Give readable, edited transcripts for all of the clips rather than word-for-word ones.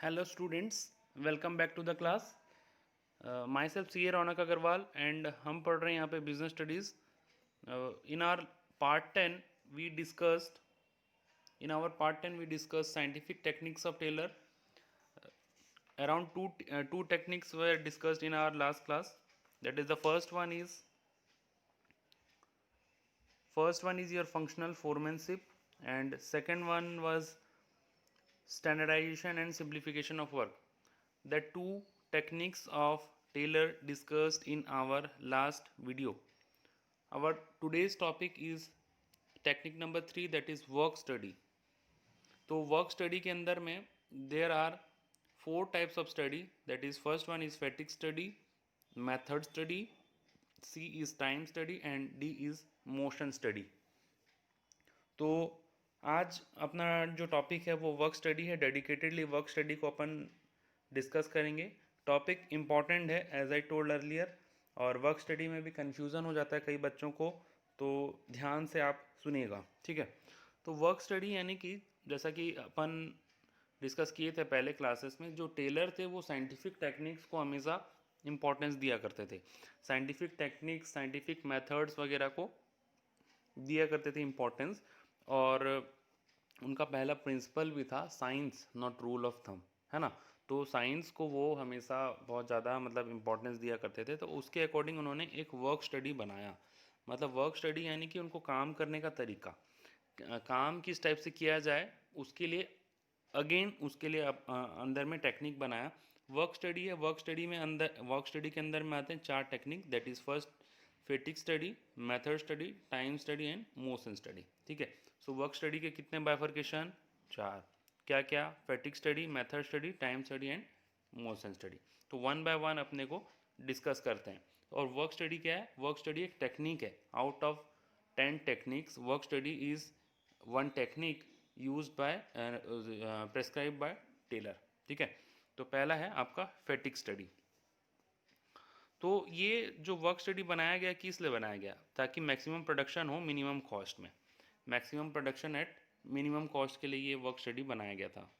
Hello students, welcome back to the class. Myself CA Raunak Agarwal and हम पढ़ रहे हैं यहाँ पे business studies. In our part 10 we discussed scientific techniques of Taylor. Around two techniques were discussed in our last class. That is, the first one is your functional foremanship, and second one was standardization and simplification of work. The two techniques of Taylor discussed in our last video. Our today's topic is technique number 3, that is work study. तो work study के अंदर में there are 4 types of study. That is first one is fatigue study, method study, C is time study and D is motion study. तो आज अपना जो topic है वो वर्क स्टडी है. डेडिकेटेडली वर्क स्टडी को अपन डिस्कस करेंगे. टॉपिक इम्पॉर्टेंट है एज आई टोल्ड अर्लियर, और वर्क स्टडी में भी कन्फ्यूज़न हो जाता है कई बच्चों को, तो ध्यान से आप सुनिएगा, ठीक है. तो वर्क स्टडी यानी कि जैसा कि अपन डिस्कस किए थे पहले क्लासेस में, जो टेलर थे वो साइंटिफिक टेक्निक्स को हमेशा इम्पोर्टेंस दिया करते थे. साइंटिफिक टेक्निक्स, साइंटिफिक मेथड्स वगैरह को दिया करते थे इम्पोर्टेंस, और उनका पहला प्रिंसिपल भी था science not rule of thumb, है ना. तो साइंस को वो हमेशा बहुत ज़्यादा मतलब इम्पोर्टेंस दिया करते थे. तो उसके अकॉर्डिंग उन्होंने एक वर्क स्टडी बनाया. मतलब वर्क स्टडी यानी कि उनको काम करने का तरीका, काम किस टाइप से किया जाए, उसके लिए उसके लिए अंदर में टेक्निक बनाया. वर्क स्टडी है. वर्क स्टडी के अंदर में आते हैं 4 technique. That is first फैटिक study, method study, time study and motion study, ठीक है. सो वर्क स्टडी के कितने बाइफर्केशन? 4. क्या क्या? फैटिक study, method study, time study and motion study. तो वन बाय वन अपने को डिस्कस करते हैं. और वर्क स्टडी क्या है? वर्क स्टडी एक टेक्निक है. Out of 10 techniques, work study is one technique used by prescribe by Taylor, ठीक है. तो पहला है आपका फैटिक स्टडी. तो ये जो वर्क स्टडी बनाया गया, किस लिए बनाया गया? ताकि मैक्सिमम प्रोडक्शन हो मिनिमम कॉस्ट में. Maximum production at minimum cost के लिए ये वर्क स्टडी बनाया गया था.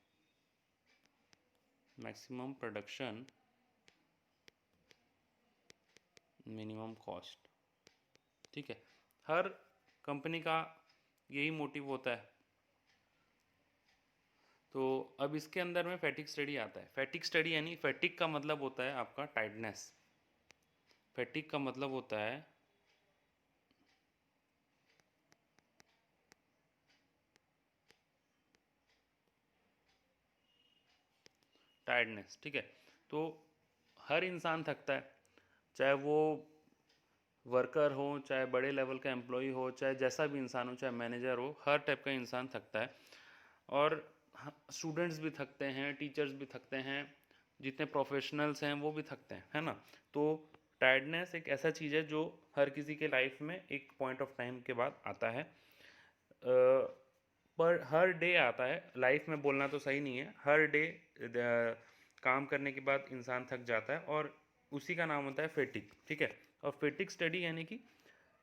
मैक्सिमम प्रोडक्शन मिनिमम कॉस्ट, ठीक है. हर कंपनी का यही मोटिव होता है. तो अब इसके अंदर में फैटिक स्टडी आता है. फैटिक स्टडी यानी फैटिक का मतलब होता है आपका टायर्डनेस. फैटिक का मतलब होता है टायर्डनेस, ठीक है. तो हर इंसान थकता है, चाहे वो वर्कर हो, चाहे बड़े लेवल का एम्प्लॉय हो, चाहे जैसा भी इंसान हो, चाहे मैनेजर हो, हर टाइप का इंसान थकता है. और स्टूडेंट्स भी थकते हैं, टीचर्स भी थकते हैं, जितने प्रोफेशनल्स हैं वो भी थकते हैं, है ना. तो टायर्डनेस एक ऐसा चीज़ है जो हर किसी के लाइफ में एक पॉइंट ऑफ टाइम के बाद आता है. पर हर डे आता है. लाइफ में बोलना तो सही नहीं है. हर डे काम करने के बाद इंसान थक जाता है, और उसी का नाम होता है फैटिक, ठीक है. और फैटिक स्टडी यानी कि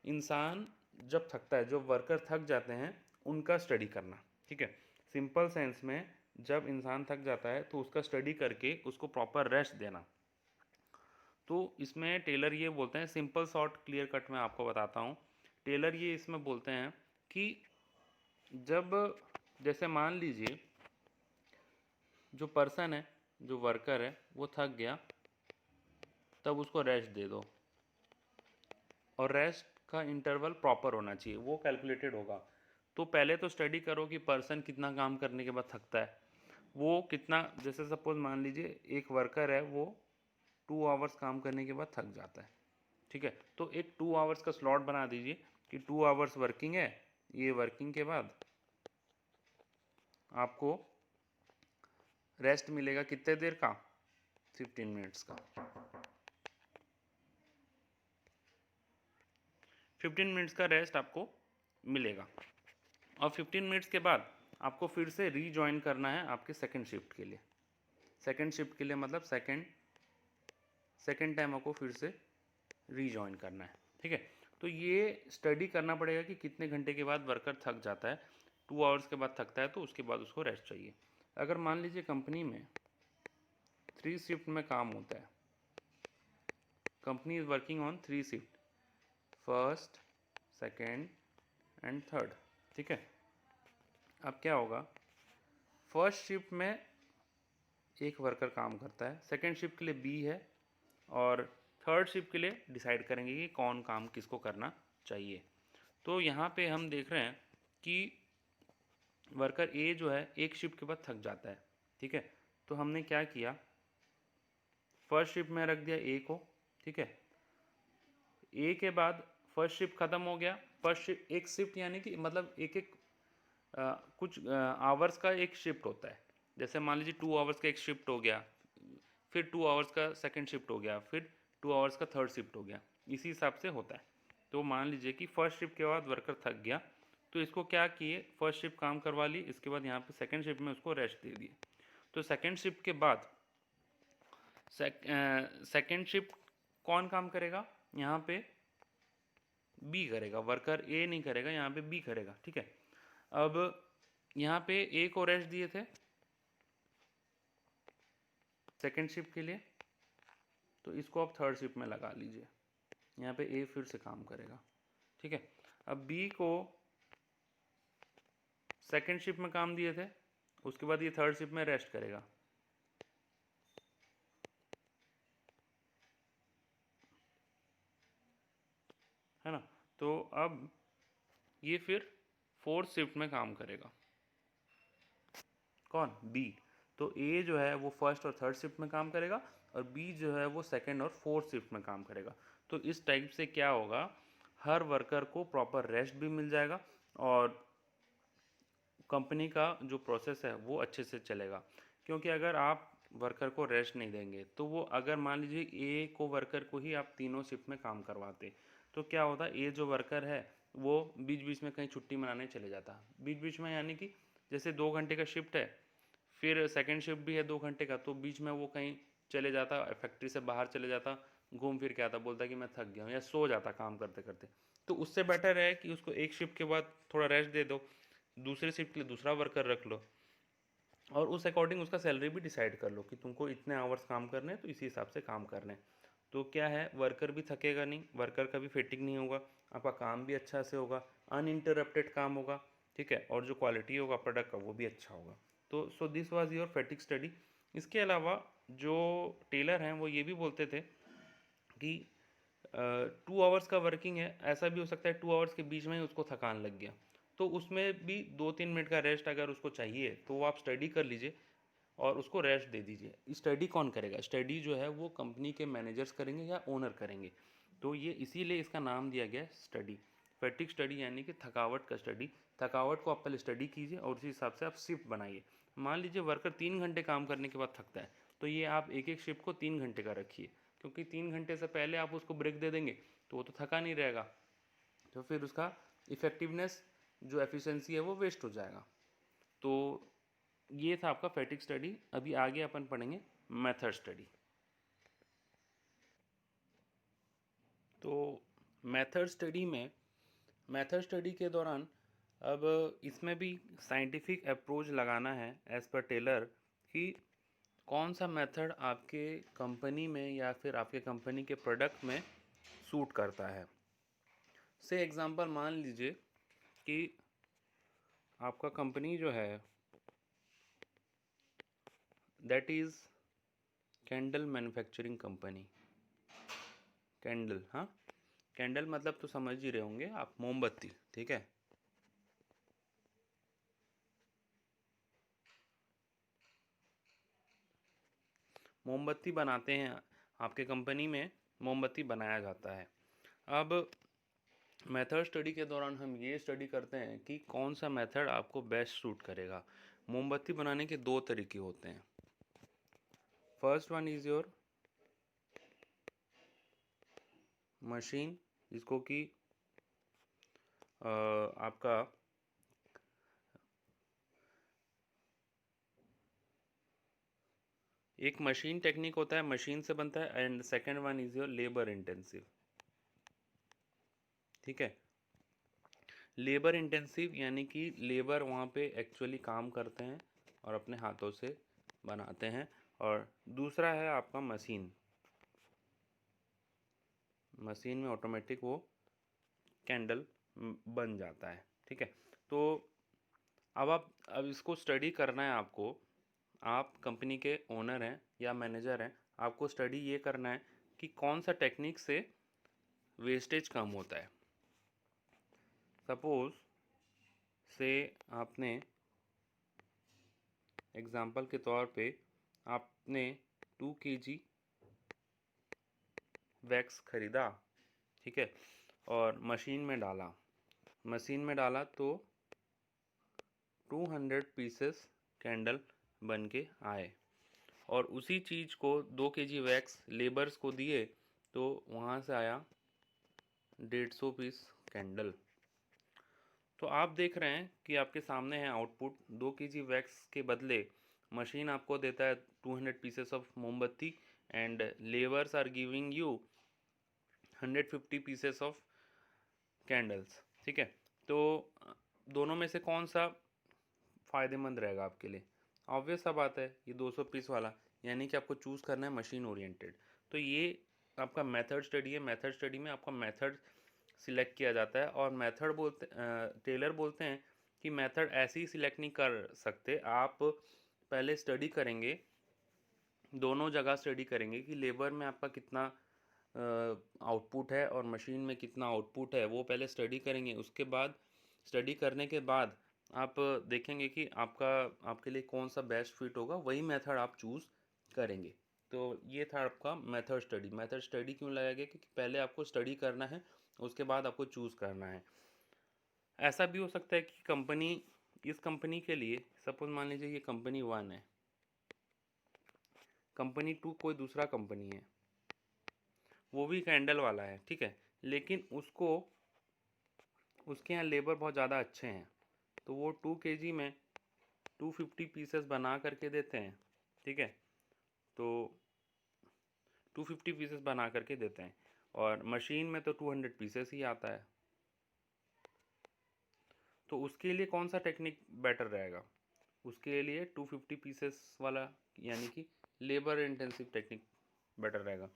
इंसान जब थकता है, जो वर्कर थक जाते हैं उनका स्टडी करना, ठीक है. सिंपल सेंस में जब इंसान थक जाता है तो उसका स्टडी करके उसको प्रॉपर रेस्ट देना. तो इसमें टेलर ये बोलते हैं, सिंपल शॉर्ट क्लियर कट में आपको बताता हूँ. टेलर ये इसमें बोलते हैं कि जब जैसे मान लीजिए जो पर्सन है, जो वर्कर है, वो थक गया, तब उसको रेस्ट दे दो. और रेस्ट का इंटरवल प्रॉपर होना चाहिए, वो कैलकुलेटेड होगा. तो पहले तो स्टडी करो कि पर्सन कितना काम करने के बाद थकता है, वो कितना. जैसे सपोज मान लीजिए एक वर्कर है, वो 2 आवर्स काम करने के बाद थक जाता है, ठीक है. तो एक 2 आवर्स का स्लॉट बना दीजिए कि 2 आवर्स वर्किंग है. ये वर्किंग के बाद आपको रेस्ट मिलेगा कितने देर का? 15 मिनट्स का. 15 मिनट्स का रेस्ट आपको मिलेगा. और 15 मिनट्स के बाद आपको फिर से रीजॉइन करना है आपके सेकंड शिफ्ट के लिए. सेकंड शिफ्ट के लिए मतलब सेकंड टाइम आपको फिर से रीजॉइन करना है, ठीक है. तो ये स्टडी करना पड़ेगा कि कितने घंटे के बाद वर्कर थक जाता है. 2 आवर्स के बाद थकता है तो उसके बाद उसको रेस्ट चाहिए. अगर मान लीजिए कंपनी में 3 शिफ्ट में काम होता है। Company is working on 3 shift, first, second and third. ठीक है, अब क्या होगा, फर्स्ट शिफ्ट में एक वर्कर काम करता है, सेकेंड शिफ्ट के लिए बी है, और थर्ड शिफ्ट के लिए डिसाइड करेंगे कि कौन काम किसको करना चाहिए। तो यहाँ पे हम देख रहे हैं कि वर्कर ए जो है एक शिफ्ट के बाद थक जाता है। ठीक है, तो हमने क्या किया, फर्स्ट शिफ्ट में रख दिया ए को। ठीक है, ए के बाद फर्स्ट शिफ्ट ख़त्म हो गया। फर्स्ट शिफ्ट एक शिफ्ट यानी कि मतलब एक एक कुछ आवर्स का एक शिफ्ट होता है। जैसे मान लीजिए 2 आवर्स का एक शिफ्ट हो गया, फिर 2 आवर्स का सेकंड शिफ्ट हो गया, फिर 2 आवर्स का थर्ड शिफ्ट हो गया, इसी हिसाब से होता है। तो मान लीजिए कि फर्स्ट शिफ्ट के बाद वर्कर थक गया, तो इसको क्या किए, फर्स्ट शिफ्ट काम करवा ली, इसके बाद यहाँ पे सेकंड शिफ्ट में उसको रेस्ट दे दिए। तो सेकंड शिफ्ट के बाद सेकंड शिफ्ट कौन काम करेगा, यहाँ पे बी करेगा, वर्कर ए नहीं करेगा, यहाँ पे बी करेगा। ठीक है, अब यहाँ पे ए को रेस्ट दिए थे सेकंड शिफ्ट के लिए, तो इसको आप थर्ड शिफ्ट में लगा लीजिए, यहाँ पे ए फिर से काम करेगा। ठीक है, अब बी को सेकंड शिफ्ट में काम दिए थे, उसके बाद ये थर्ड शिफ्ट में रेस्ट करेगा। है ना, तो अब ये फिर फोर्थ शिफ्ट में काम करेगा। कौन, बी। तो ए जो है वो फर्स्ट और थर्ड शिफ्ट में काम करेगा, और बी जो है वो सेकंड और फोर्थ शिफ्ट में काम करेगा। तो इस टाइप से क्या होगा, हर वर्कर को प्रॉपर रेस्ट भी मिल जाएगा, और कंपनी का जो प्रोसेस है वो अच्छे से चलेगा। क्योंकि अगर आप वर्कर को रेस्ट नहीं देंगे, तो वो अगर मान लीजिए ए को वर्कर को ही आप तीनों शिफ्ट में काम करवाते, तो क्या होता, ए जो वर्कर है वो बीच बीच में कहीं छुट्टी मनाने चले जाता। बीच बीच में यानी कि जैसे 2 घंटे का शिफ्ट है, फिर सेकंड शिफ्ट भी है 2 घंटे का, तो बीच में वो कहीं चले जाता, फैक्ट्री से बाहर चले जाता, घूम फिर के आता, बोलता कि मैं थक गया हूँ, या सो जाता काम करते करते। तो उससे बेटर है कि उसको एक शिफ्ट के बाद थोड़ा रेस्ट दे दो, दूसरे शिफ्ट के लिए दूसरा वर्कर रख लो, और उस अकॉर्डिंग उसका सैलरी भी डिसाइड कर लो कि तुमको इतने आवर्स काम करने हैं, तो इसी हिसाब से काम करने हैं। तो क्या है, वर्कर भी थकेगा नहीं, वर्कर का भी फेटिक नहीं होगा, आपका काम भी अच्छा से होगा, अनइंटरप्टेड काम होगा। ठीक है, और जो क्वालिटी होगा प्रोडक्ट का वो भी अच्छा होगा। तो so this was your फेटिक study. इसके अलावा जो टेलर हैं वो ये भी बोलते थे कि 2 आवर्स का वर्किंग है, ऐसा भी हो सकता है 2 आवर्स के बीच में ही उसको थकान लग गया, तो उसमें भी 2-3 मिनट का रेस्ट अगर उसको चाहिए, तो वो आप स्टडी कर लीजिए और उसको रेस्ट दे दीजिए। स्टडी कौन करेगा, स्टडी जो है वो कंपनी के मैनेजर्स करेंगे या ओनर करेंगे। तो ये इसीलिए इसका नाम दिया गया स्टडी, फैटिक स्टडी, यानी कि थकावट का स्टडी। थकावट को आप पहले स्टडी कीजिए और उसी हिसाब से आप शिफ्ट बनाइए। मान लीजिए वर्कर 3 घंटे काम करने के बाद थकता है, तो ये आप एक एक शिफ्ट को 3 घंटे का रखिए, क्योंकि 3 घंटे से पहले आप उसको ब्रेक दे देंगे तो वो तो थका नहीं रहेगा, तो फिर उसका इफ़ेक्टिवनेस जो एफिशिएंसी है वो वेस्ट हो जाएगा। तो ये था आपका फैटिक स्टडी। अभी आगे अपन पढ़ेंगे मेथड स्टडी। तो मेथड स्टडी के दौरान अब इसमें भी साइंटिफिक अप्रोच लगाना है एज पर टेलर, कि कौन सा मेथड आपके कंपनी में या फिर आपके कंपनी के प्रोडक्ट में सूट करता है। से एग्जांपल मान लीजिए कि आपका कंपनी जो है that is candle manufacturing company. Candle, हाँ, कैंडल मतलब तो समझ ही रहे होंगे आप, मोमबत्ती। ठीक है, मोमबत्ती बनाते हैं आपके कंपनी में, मोमबत्ती बनाया जाता है। अब मेथड स्टडी के दौरान हम ये स्टडी करते हैं कि कौन सा मेथड आपको बेस्ट सूट करेगा। मोमबत्ती बनाने के 2 तरीके होते हैं। First one is your machine, जिसको कि आपका एक मशीन टेक्निक होता है, मशीन से बनता है, and second one is your labour intensive. ठीक है, लेबर इंटेंसिव यानी कि लेबर वहाँ पे एक्चुअली काम करते हैं और अपने हाथों से बनाते हैं, और दूसरा है आपका मशीन में ऑटोमेटिक वो कैंडल बन जाता है। ठीक है, तो अब इसको स्टडी करना है आपको। आप कंपनी के ओनर हैं या मैनेजर हैं, आपको स्टडी ये करना है कि कौन सा टेक्निक से वेस्टेज कम होता है। सपोज से आपने एग्जाम्पल के तौर पे आपने 2 kg वैक्स खरीदा, ठीक है, और मशीन में डाला तो 200 पीसेस कैंडल बन के आए, और उसी चीज़ को 2 kg वैक्स लेबर्स को दिए तो वहाँ से आया 150 पीस कैंडल। तो आप देख रहे हैं कि आपके सामने है आउटपुट। 2 kg वैक्स के बदले मशीन आपको देता है 200 पीसेस ऑफ मोमबत्ती and labours are giving you 150 pieces of candles. ठीक है, तो दोनों में से कौन सा फ़ायदेमंद रहेगा आपके लिए? ऑब्वियस सा बात है, ये 200 पीस वाला, यानी कि आपको चूज़ करना है मशीन ओरिएंटेड। तो ये आपका मेथड स्टडी है। मेथड स्टडी में आपका मेथड सिलेक्ट किया जाता है, और मेथड टेलर बोलते हैं कि मेथड ऐसे ही सिलेक्ट नहीं कर सकते। आप पहले स्टडी करेंगे, दोनों जगह स्टडी करेंगे कि लेबर में आपका कितना आउटपुट है और मशीन में कितना आउटपुट है, वो पहले स्टडी करेंगे। उसके बाद स्टडी करने के बाद आप देखेंगे कि आपके लिए कौन सा बेस्ट फिट होगा, वही मेथड आप चूज़ करेंगे। तो ये था आपका मेथड स्टडी। मेथड स्टडी क्यों लगाया गया? क्योंकि पहले आपको स्टडी करना है, उसके बाद आपको चूज़ करना है। ऐसा भी हो सकता है कि इस कंपनी के लिए, सपोज मान लीजिए ये कंपनी 1 है, कंपनी 2 कोई दूसरा कंपनी है, वो भी कैंडल वाला है, ठीक है, लेकिन उसके यहाँ लेबर बहुत ज़्यादा अच्छे हैं, तो वो 2 kg में 250 पीसेस बना करके देते हैं। ठीक है, तो 250 पीसेस बना करके देते हैं, और मशीन में तो 200 पीसेस ही आता है। तो उसके लिए कौन सा टेक्निक बेटर रहेगा? उसके लिए 250 पीसेस वाला, यानी कि लेबर इंटेंसिव टेक्निक बेटर रहेगा।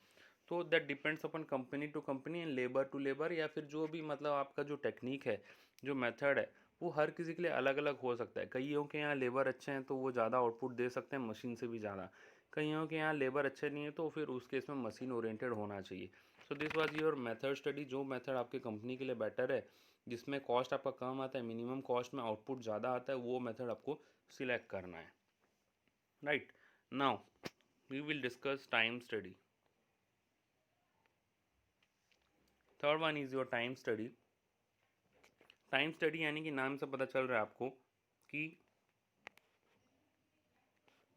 तो that depends upon company to company and labour to labour, या फिर जो भी मतलब आपका जो टेक्निक है, जो मेथड है, वो हर किसी के लिए अलग अलग हो सकता है। कईयों के यहाँ लेबर अच्छे हैं तो वो ज़्यादा आउटपुट दे सकते हैं मशीन से भी ज़्यादा। कईयों के यहाँ लेबर अच्छे नहीं है तो फिर उस केस में मशीन ओरिएंटेड होना चाहिए। So this was your method study. जो मेथड आपके कंपनी के लिए बेटर है, जिसमें कॉस्ट आपका कम आता है, मिनिमम कॉस्ट में आउटपुट ज़्यादा आता है, वो मेथड आपको सिलेक्ट करना है। Right, now we will discuss time study. Third one is your time study. Time study यानी कि नाम से पता चल रहा है आपको कि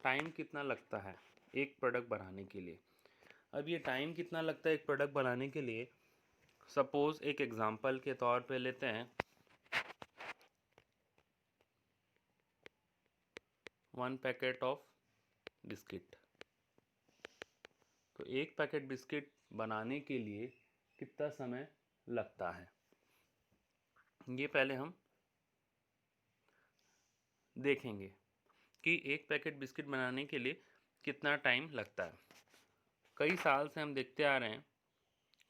टाइम कितना लगता है एक प्रोडक्ट बनाने के लिए। अब ये टाइम कितना लगता है एक प्रोडक्ट बनाने के लिए, सपोज एक एग्जांपल के तौर पे लेते हैं 1 पैकेट ऑफ बिस्किट। तो एक पैकेट बिस्किट बनाने के लिए कितना समय लगता है, ये पहले हम देखेंगे कि एक पैकेट बिस्किट बनाने के लिए कितना टाइम लगता है। कई साल से हम देखते आ रहे हैं,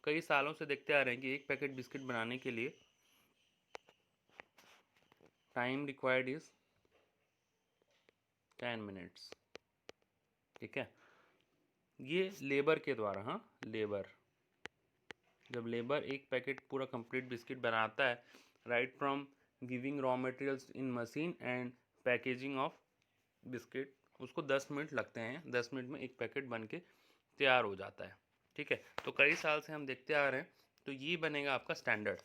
कई सालों से देखते आ रहे हैं कि एक पैकेट बिस्किट बनाने के लिए टाइम रिक्वायर्ड इज 10 मिनट्स। ठीक है, ये लेबर के द्वारा, हाँ, जब लेबर एक पैकेट पूरा कंप्लीट बिस्किट बनाता है, right from giving raw materials in machine and packaging of biscuit, उसको 10 मिनट लगते हैं। 10 मिनट में एक पैकेट बन के तैयार हो जाता है। ठीक है, तो कई साल से हम देखते आ रहे हैं, तो ये बनेगा आपका standard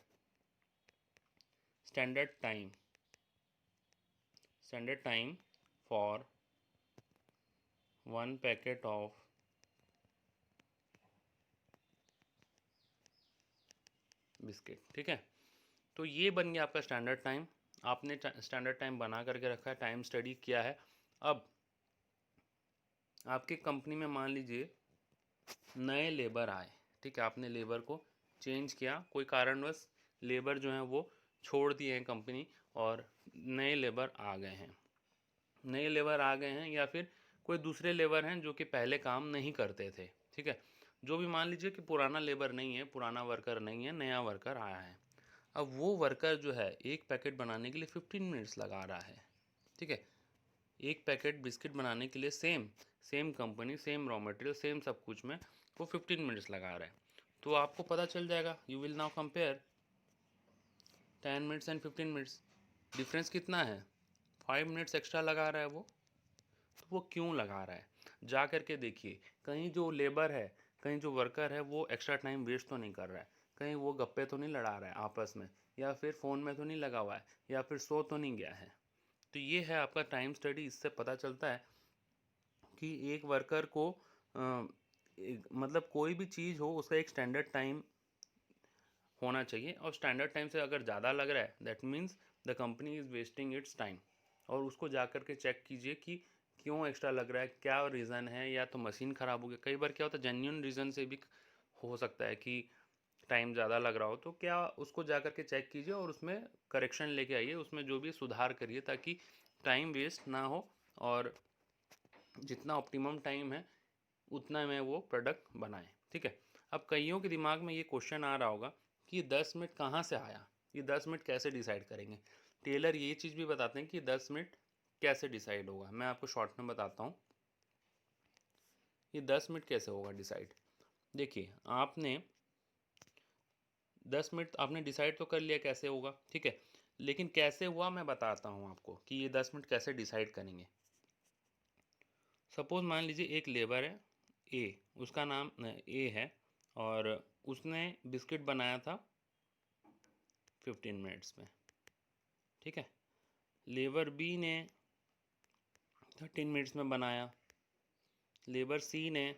time for 1 packet of biscuit. ठीक है, तो ये बन गया आपका स्टैंडर्ड टाइम। आपने स्टैंडर्ड टाइम बना करके रखा है, टाइम स्टडी किया है। अब आपकी कंपनी में मान लीजिए नए लेबर आए, ठीक है, आपने लेबर को चेंज किया, कोई कारणवश लेबर जो हैं वो छोड़ दिए हैं कंपनी, और नए लेबर आ गए हैं, या फिर कोई दूसरे लेबर हैं जो कि पहले काम नहीं करते थे, ठीक है। जो भी मान लीजिए कि पुराना लेबर नहीं है, पुराना वर्कर नहीं है, नया वर्कर आया है। अब वो वर्कर जो है एक पैकेट बनाने के लिए 15 मिनट्स लगा रहा है, ठीक है। एक पैकेट बिस्किट बनाने के लिए same company, same raw material, same सब कुछ में वो 15 मिनट्स लगा रहा है। तो आपको पता चल जाएगा, you will now compare 10 minutes and 15 minutes, difference कितना है, 5 मिनट्स एक्स्ट्रा लगा रहा है वो। तो वो क्यों लगा रहा है, जा कर के देखिए, कहीं जो लेबर है, कहीं जो वर्कर है वो एक्स्ट्रा टाइम वेस्ट तो नहीं कर रहा है, कहीं वो गप्पे तो नहीं लड़ा रहा है आपस में, या फिर फ़ोन में तो नहीं लगा हुआ है, या फिर सो तो नहीं गया है। तो ये है आपका टाइम स्टडी। इससे पता चलता है कि एक वर्कर को मतलब कोई भी चीज़ हो उसका एक स्टैंडर्ड टाइम होना चाहिए, और स्टैंडर्ड टाइम से अगर ज़्यादा लग रहा है that means the company is wasting it's time. और उसको जा कर के चेक कीजिए कि क्यों एक्स्ट्रा लग रहा है, क्या रीज़न है, या तो मशीन ख़राब हो गया। कई बार क्या होता है, जेन्युइन रीज़न से भी हो सकता है कि टाइम ज़्यादा लग रहा हो, तो क्या उसको जा कर के चेक कीजिए और उसमें करेक्शन लेके आइए, उसमें जो भी सुधार करिए ताकि टाइम वेस्ट ना हो, और जितना ऑप्टिमम टाइम है उतना में वो प्रोडक्ट बनाए, ठीक है। अब कईयों के दिमाग में ये क्वेश्चन आ रहा होगा कि ये 10 मिनट कहाँ से आया, ये 10 मिनट कैसे डिसाइड करेंगे। टेलर ये चीज़ भी बताते हैं कि 10 मिनट कैसे डिसाइड होगा। मैं आपको शॉर्ट में बताता हूँ ये 10 मिनट कैसे होगा डिसाइड। देखिए, आपने 10 मिनट आपने डिसाइड तो कर लिया कैसे होगा, ठीक है, लेकिन कैसे हुआ मैं बताता हूँ आपको कि ये 10 मिनट कैसे डिसाइड करेंगे। सपोज मान लीजिए एक लेबर है ए, उसका नाम ए है, और उसने बिस्किट बनाया था 15 मिनट्स में, ठीक है। लेबर बी ने 13 मिनट्स में बनाया, लेबर सी ने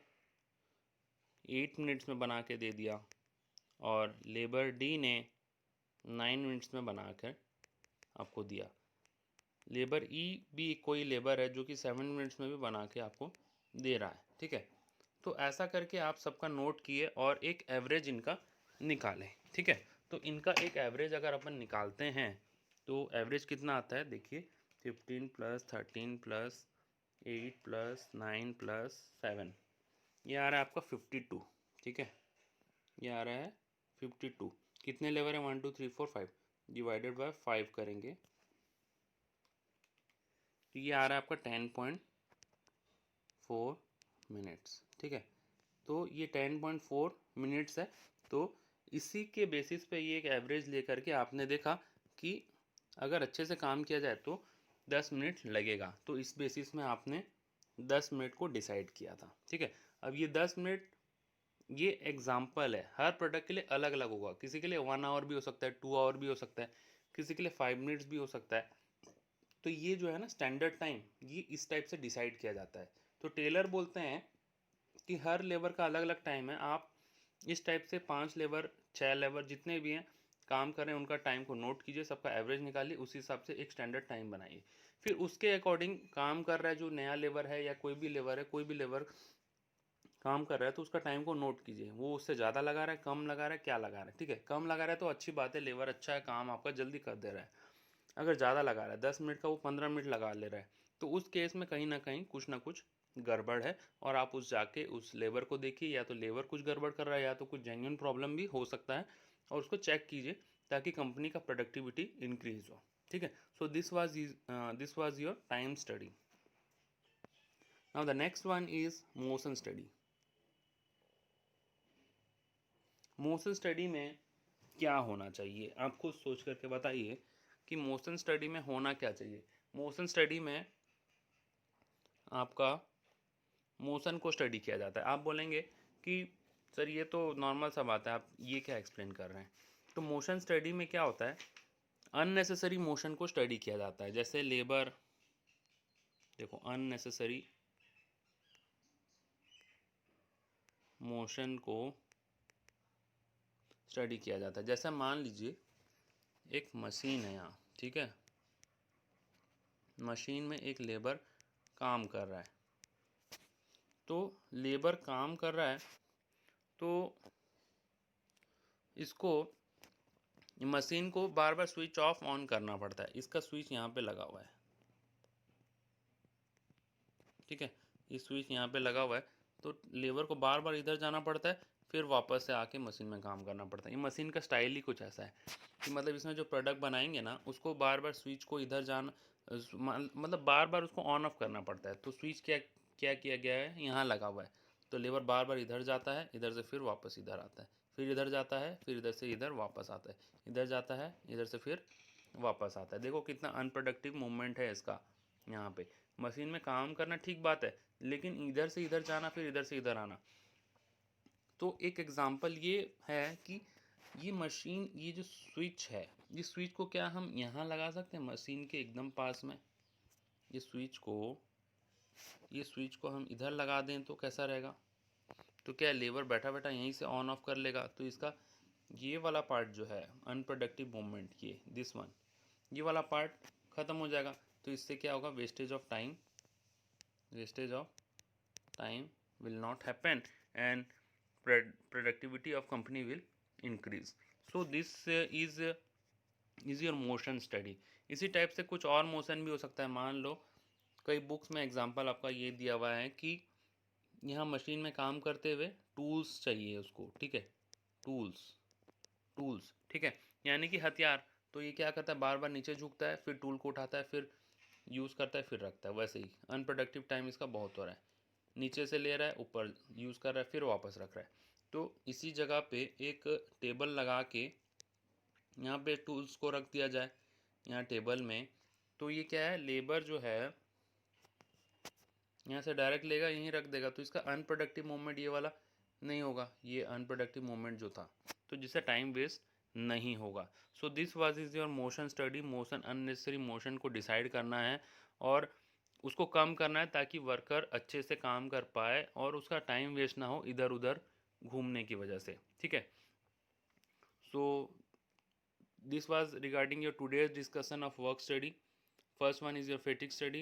8 मिनट्स में बना के दे दिया, और लेबर डी ने 9 मिनट्स में बनाकर आपको दिया। लेबर ई भी कोई लेबर है जो कि 7 मिनट्स में भी बना के आपको दे रहा है, ठीक है। तो ऐसा करके आप सबका नोट किए और एक एवरेज इनका निकालें, ठीक है। तो इनका एक एवरेज अगर अपन निकालते हैं तो एवरेज कितना आता है, देखिए 15 + 13 + 8 + 9 + 7, ये आ रहा है आपका 52, ठीक है। ये आ रहा है 52। कितने लेबर है, 1 2 3 4 5, डिवाइडेड बाय 5 करेंगे तो ये आ रहा है आपका 10.4 मिनट्स, ठीक है। तो ये 10.4 मिनट्स है। तो इसी के बेसिस पे ये एक एवरेज लेकर के आपने देखा कि अगर अच्छे से काम किया जाए तो 10 मिनट लगेगा। तो इस बेसिस में आपने 10 मिनट को डिसाइड किया था, ठीक है। अब ये 10 मिनट ये एग्जाम्पल है, हर प्रोडक्ट के लिए अलग अलग होगा। किसी के लिए 1 आवर भी हो सकता है, 2 आवर भी हो सकता है, किसी के लिए 5 मिनट्स भी हो सकता है। तो ये जो है ना स्टैंडर्ड टाइम, ये इस टाइप से डिसाइड किया जाता है। तो टेलर बोलते हैं कि हर लेबर का अलग अलग टाइम है। आप इस टाइप से 5 लेबर 6 लेबर जितने भी हैं काम कर रहे हैं उनका टाइम को नोट कीजिए, सबका एवरेज निकालिए, उसी हिसाब से एक स्टैंडर्ड टाइम बनाइए। फिर उसके अकॉर्डिंग काम कर रहा है जो नया लेबर है, या कोई भी लेबर है, कोई भी लेबर काम कर रहा है तो उसका टाइम को नोट कीजिए, वो उससे ज़्यादा लगा रहा है, कम लगा रहा है, क्या लगा रहा है, ठीक है। कम लगा रहा है तो अच्छी बात है, लेबर अच्छा है, काम आपका जल्दी कर दे रहा है। अगर ज़्यादा लगा रहा है, 10 मिनट का वो 15 मिनट लगा ले रहा है, तो उस केस में कहीं ना कहीं कुछ ना कुछ गड़बड़ है। और आप उस जाके उस लेबर को देखिए, या तो लेबर कुछ गड़बड़ कर रहा है, या तो कुछ जेन्युइन प्रॉब्लम भी हो सकता है, और उसको चेक कीजिए ताकि कंपनी का प्रोडक्टिविटी इंक्रीज हो, ठीक है। So this was your time study. Now the next one is motion study. Motion study में क्या होना चाहिए, आप खुद सोच करके बताइए कि मोशन स्टडी में होना क्या चाहिए। मोशन स्टडी में आपका मोशन को स्टडी किया जाता है। आप बोलेंगे कि सर ये तो नॉर्मल सा बात है, आप ये क्या एक्सप्लेन कर रहे हैं। तो मोशन स्टडी में क्या होता है, अननेसेसरी मोशन को स्टडी किया जाता है। जैसे लेबर, देखो अननेसेसरी मोशन को स्टडी किया जाता है। जैसे मान लीजिए एक मशीन है यहाँ, ठीक है, मशीन में एक लेबर काम कर रहा है। तो लेबर काम कर रहा है तो इसको मशीन को बार बार स्विच ऑफ ऑन करना पड़ता है। इसका स्विच यहाँ पे लगा हुआ है, ठीक है। ये स्विच यहाँ पे लगा हुआ है, तो लेबर को बार बार इधर जाना पड़ता है, फिर वापस से आके मशीन में काम करना पड़ता है। ये मशीन का स्टाइल ही कुछ ऐसा है कि मतलब इसमें जो प्रोडक्ट बनाएंगे ना, उसको बार बार स्विच को इधर जाना, मतलब बार बार उसको ऑन ऑफ करना पड़ता है। तो स्विच क्या क्या किया गया है, यहाँ लगा हुआ है, तो लेबर बार बार इधर जाता है, इधर से फिर वापस इधर आता है, फिर इधर जाता है, फिर इधर से इधर वापस आता है, इधर जाता है, इधर से फिर वापस आता है। देखो कितना अनप्रोडक्टिव मूवमेंट है इसका। यहाँ पे मशीन में काम करना ठीक बात है, लेकिन इधर से इधर जाना, फिर इधर से इधर आना। तो एक एग्जांपल ये है कि ये मशीन, ये जो स्विच है, ये स्विच को क्या हम यहाँ लगा सकते हैं मशीन के एकदम पास में? ये स्विच को हम इधर लगा दें तो कैसा रहेगा? तो क्या लेबर बैठा बैठा यहीं से ऑन ऑफ कर लेगा? तो इसका ये वाला पार्ट जो है अनप्रोडक्टिव मूवमेंट, ये दिस वन, ये वाला पार्ट ख़त्म हो जाएगा। तो इससे क्या होगा? Wastage of time will not happen and productivity of company will increase. So this is your motion study. इसी टाइप से कुछ और मोशन भी हो सकता है। मान लो कई बुक्स में एग्जांपल आपका ये दिया हुआ है कि यहाँ मशीन में काम करते हुए टूल्स चाहिए उसको, ठीक है, टूल्स, ठीक है, यानी कि हथियार। तो ये क्या करता है? बार बार नीचे झुकता है, फिर टूल को उठाता है, फिर यूज़ करता है, फिर रखता है। वैसे ही अनप्रोडक्टिव टाइम इसका बहुत हो रहा है। नीचे से ले रहा है, ऊपर यूज़ कर रहा है, फिर वापस रख रहा है। तो इसी जगह पे एक टेबल लगा के यहाँ पे टूल्स को रख दिया जाए यहाँ टेबल में, तो ये क्या है, लेबर जो है यहाँ से डायरेक्ट लेगा, यहीं रख देगा, तो इसका अनप्रोडक्टिव मूवमेंट ये वाला नहीं होगा, ये अनप्रोडक्टिव मूवमेंट जो था, तो जिससे टाइम वेस्ट नहीं होगा। So this was is your motion study. Motion, unnecessary motion को डिसाइड करना है और उसको कम करना है, ताकि वर्कर अच्छे से काम कर पाए और उसका टाइम वेस्ट ना हो इधर उधर घूमने की वजह से, ठीक है। सो this was regarding your today's discussion of work study. First one is your fatigue study,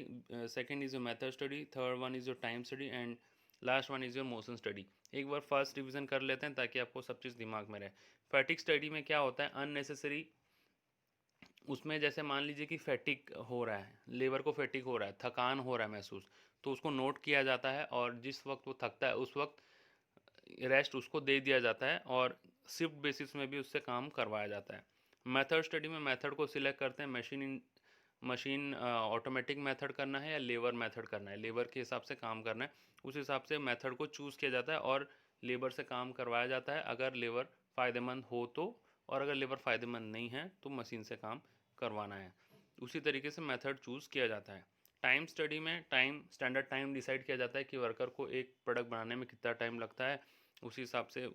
second is your method study, third one is your time study and last one is your motion study. एक बार first revision कर लेते हैं ताकि आपको सब चीज़ दिमाग में रहे। फैटिक स्टडी में क्या होता है? अननेसेसरी, उसमें जैसे मान लीजिए कि फैटिक हो रहा है, लेबर को फैटिक हो रहा है, थकान हो रहा है महसूस, तो उसको नोट किया जाता है और जिस वक्त वो थकता है उस वक्त रेस्ट उसको दे दिया जाता है और शिफ्ट बेसिस में भी उससे काम करवाया जाता है। मेथड स्टडी में मेथड को सिलेक्ट करते हैं, मशीन ऑटोमेटिक मेथड करना है या लेबर मेथड करना है, लेबर के हिसाब से काम करना है, उस हिसाब से मेथड को चूज़ किया जाता है और लेबर से काम करवाया जाता है अगर लेबर फ़ायदेमंद हो तो, और अगर लेबर फ़ायदेमंद नहीं है तो मशीन से काम करवाना है। उसी तरीके से मेथड चूज़ किया जाता है। टाइम स्टडी में स्टैंडर्ड टाइम डिसाइड किया जाता है कि वर्कर को एक प्रोडक्ट बनाने में कितना टाइम लगता है, उसी हिसाब से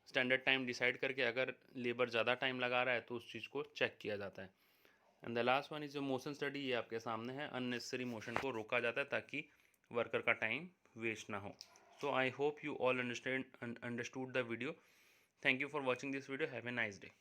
स्टैंडर्ड टाइम डिसाइड करके अगर लेबर ज़्यादा टाइम लगा रहा है तो उस चीज़ को चेक किया जाता है। And the last one is जो मोशन स्टडी, ये आपके सामने है। अननेसेसरी मोशन को रोका जाता है ताकि वर्कर का टाइम वेस्ट ना हो। So I hope you all understood the video. Thank you for watching this video. Have a nice day.